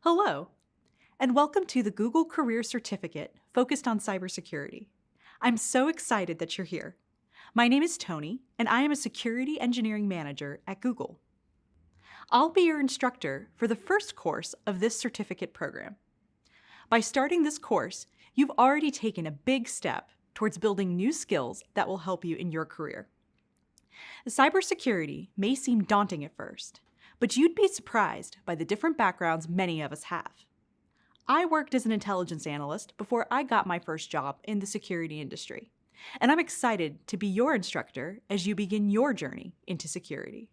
Hello, and welcome to the Google Career Certificate focused on cybersecurity. I'm so excited that you're here. My name is Tony, and I am a Security Engineering Manager at Google. I'll be your instructor for the first course of this certificate program. By starting this course, you've already taken a big step towards building new skills that will help you in your career. Cybersecurity may seem daunting at first, but you'd be surprised by the different backgrounds many of us have. I worked as an intelligence analyst before I got my first job in the security industry, and I'm excited to be your instructor as you begin your journey into security.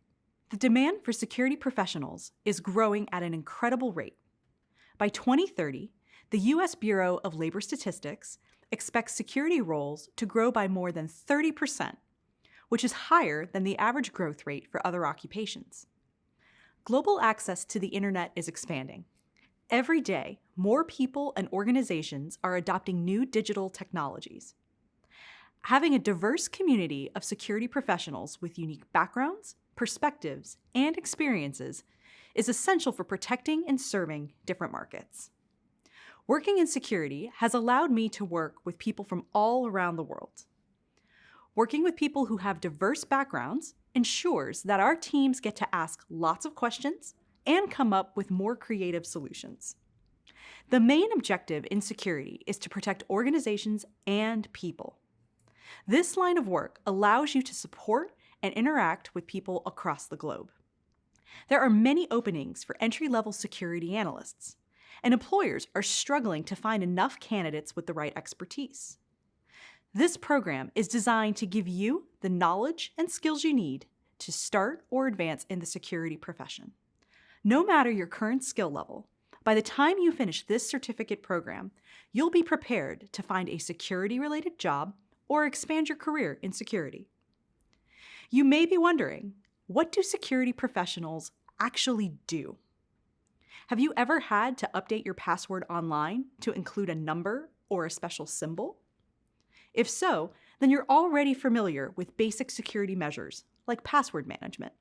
The demand for security professionals is growing at an incredible rate. By 2030, the U.S. Bureau of Labor Statistics expects security roles to grow by more than 30%, which is higher than the average growth rate for other occupations. Global access to the internet is expanding. Every day, more people and organizations are adopting new digital technologies. Having a diverse community of security professionals with unique backgrounds, perspectives, and experiences is essential for protecting and serving different markets. Working in security has allowed me to work with people from all around the world. Working with people who have diverse backgrounds ensures that our teams get to ask lots of questions and come up with more creative solutions. The main objective in security is to protect organizations and people. This line of work allows you to support and interact with people across the globe. There are many openings for entry-level security analysts, and employers are struggling to find enough candidates with the right expertise. This program is designed to give you the knowledge and skills you need to start or advance in the security profession. No matter your current skill level, by the time you finish this certificate program, you'll be prepared to find a security-related job or expand your career in security. You may be wondering, what do security professionals actually do? Have you ever had to update your password online to include a number or a special symbol? If so, then you're already familiar with basic security measures like password management.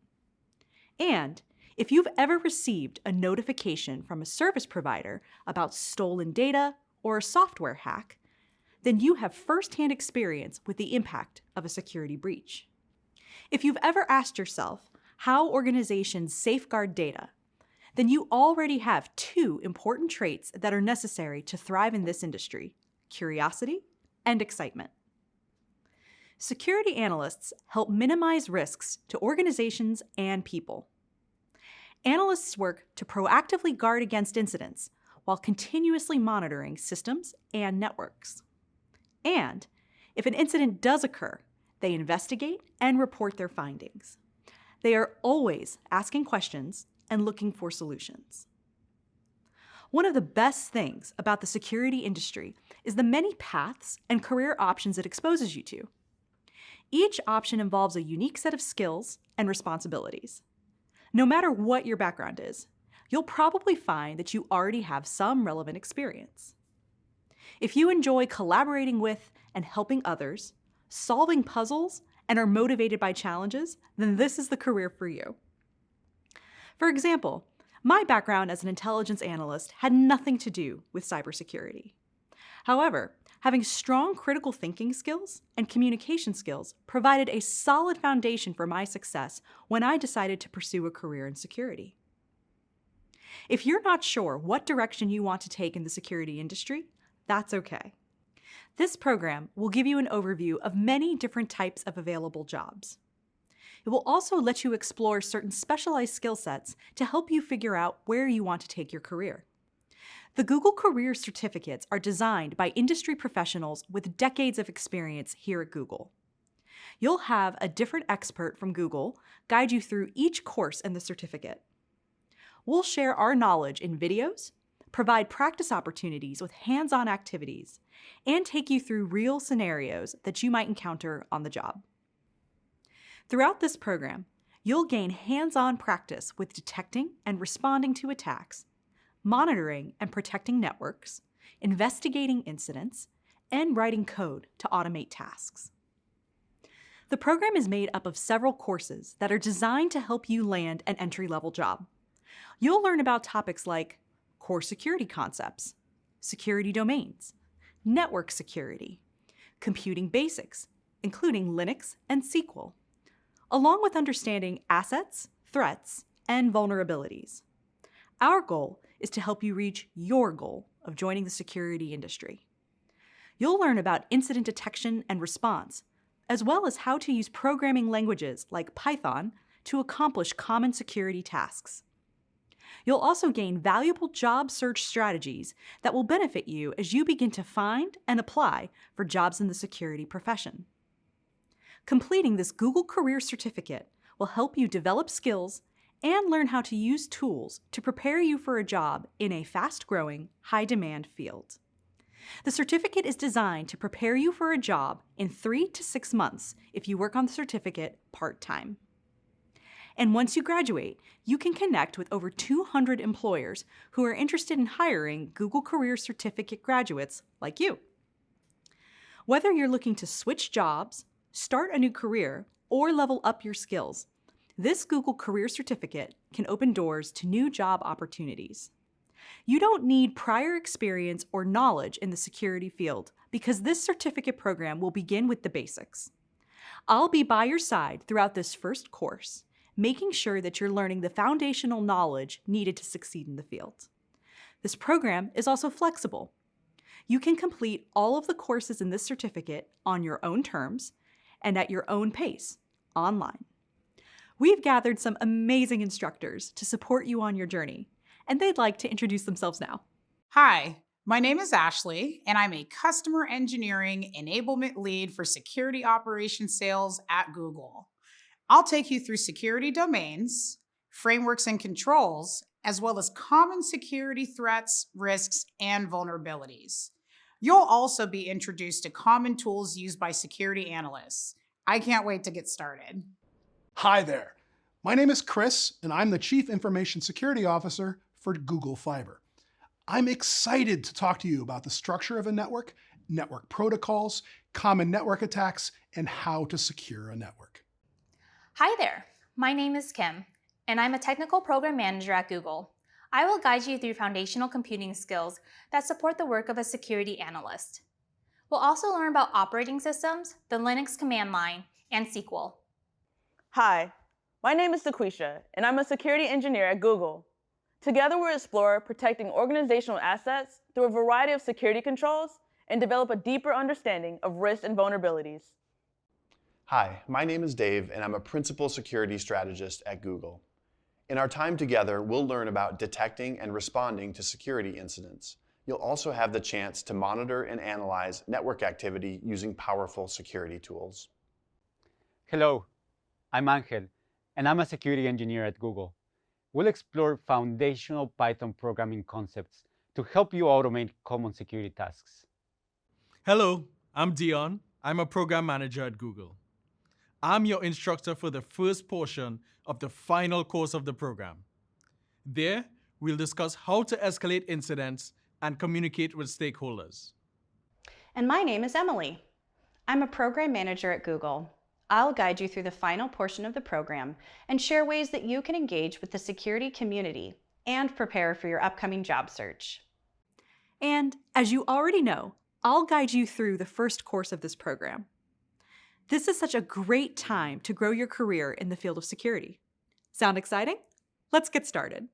And if you've ever received a notification from a service provider about stolen data or a software hack, then you have firsthand experience with the impact of a security breach. If you've ever asked yourself how organizations safeguard data, then you already have two important traits that are necessary to thrive in this industry: curiosity and excitement. Security analysts help minimize risks to organizations and people. Analysts work to proactively guard against incidents while continuously monitoring systems and networks. And if an incident does occur, they investigate and report their findings. They are always asking questions and looking for solutions. One of the best things about the security industry is the many paths and career options it exposes you to. Each option involves a unique set of skills and responsibilities. No matter what your background is, you'll probably find that you already have some relevant experience. If you enjoy collaborating with and helping others, solving puzzles, and are motivated by challenges, then this is the career for you. For example, my background as an intelligence analyst had nothing to do with cybersecurity. However, having strong critical thinking skills and communication skills provided a solid foundation for my success when I decided to pursue a career in security. If you're not sure what direction you want to take in the security industry, that's okay. This program will give you an overview of many different types of available jobs. It will also let you explore certain specialized skill sets to help you figure out where you want to take your career. The Google Career Certificates are designed by industry professionals with decades of experience here at Google. You'll have a different expert from Google guide you through each course in the certificate. We'll share our knowledge in videos, provide practice opportunities with hands-on activities, and take you through real scenarios that you might encounter on the job. Throughout this program, you'll gain hands-on practice with detecting and responding to attacks, monitoring and protecting networks, investigating incidents, and writing code to automate tasks. The program is made up of several courses that are designed to help you land an entry-level job. You'll learn about topics like core security concepts, security domains, network security, computing basics, including Linux and SQL, along with understanding assets, threats, and vulnerabilities. Our goal is to help you reach your goal of joining the security industry. You'll learn about incident detection and response, as well as how to use programming languages like Python to accomplish common security tasks. You'll also gain valuable job search strategies that will benefit you as you begin to find and apply for jobs in the security profession. Completing this Google Career Certificate will help you develop skills and learn how to use tools to prepare you for a job in a fast-growing, high-demand field. The certificate is designed to prepare you for a job in 3 to 6 months if you work on the certificate part-time. And once you graduate, you can connect with over 200 employers who are interested in hiring Google Career Certificate graduates like you. Whether you're looking to switch jobs, start a new career, or level up your skills, this Google Career Certificate can open doors to new job opportunities. You don't need prior experience or knowledge in the security field because this certificate program will begin with the basics. I'll be by your side throughout this first course, making sure that you're learning the foundational knowledge needed to succeed in the field. This program is also flexible. You can complete all of the courses in this certificate on your own terms and at your own pace, online. We've gathered some amazing instructors to support you on your journey, and they'd like to introduce themselves now. Hi, my name is Ashley, and I'm a customer engineering enablement lead for security operations sales at Google. I'll take you through security domains, frameworks and controls, as well as common security threats, risks, and vulnerabilities. You'll also be introduced to common tools used by security analysts. I can't wait to get started. Hi there. My name is Chris, and I'm the Chief Information Security Officer for Google Fiber. I'm excited to talk to you about the structure of a network, network protocols, common network attacks, and how to secure a network. Hi there. My name is Kim, and I'm a technical program manager at Google. I will guide you through foundational computing skills that support the work of a security analyst. We'll also learn about operating systems, the Linux command line, and SQL. Hi, my name is Daquisha, and I'm a security engineer at Google. Together we'll explore protecting organizational assets through a variety of security controls and develop a deeper understanding of risks and vulnerabilities. Hi, my name is Dave, and I'm a principal security strategist at Google. In our time together, we'll learn about detecting and responding to security incidents. You'll also have the chance to monitor and analyze network activity using powerful security tools. Hello, I'm Angel, and I'm a security engineer at Google. We'll explore foundational Python programming concepts to help you automate common security tasks. Hello, I'm Dion. I'm a program manager at Google. I'm your instructor for the first portion of the final course of the program. There, we'll discuss how to escalate incidents and communicate with stakeholders. And my name is Emily. I'm a program manager at Google. I'll guide you through the final portion of the program and share ways that you can engage with the security community and prepare for your upcoming job search. And as you already know, I'll guide you through the first course of this program. This is such a great time to grow your career in the field of security. Sound exciting? Let's get started.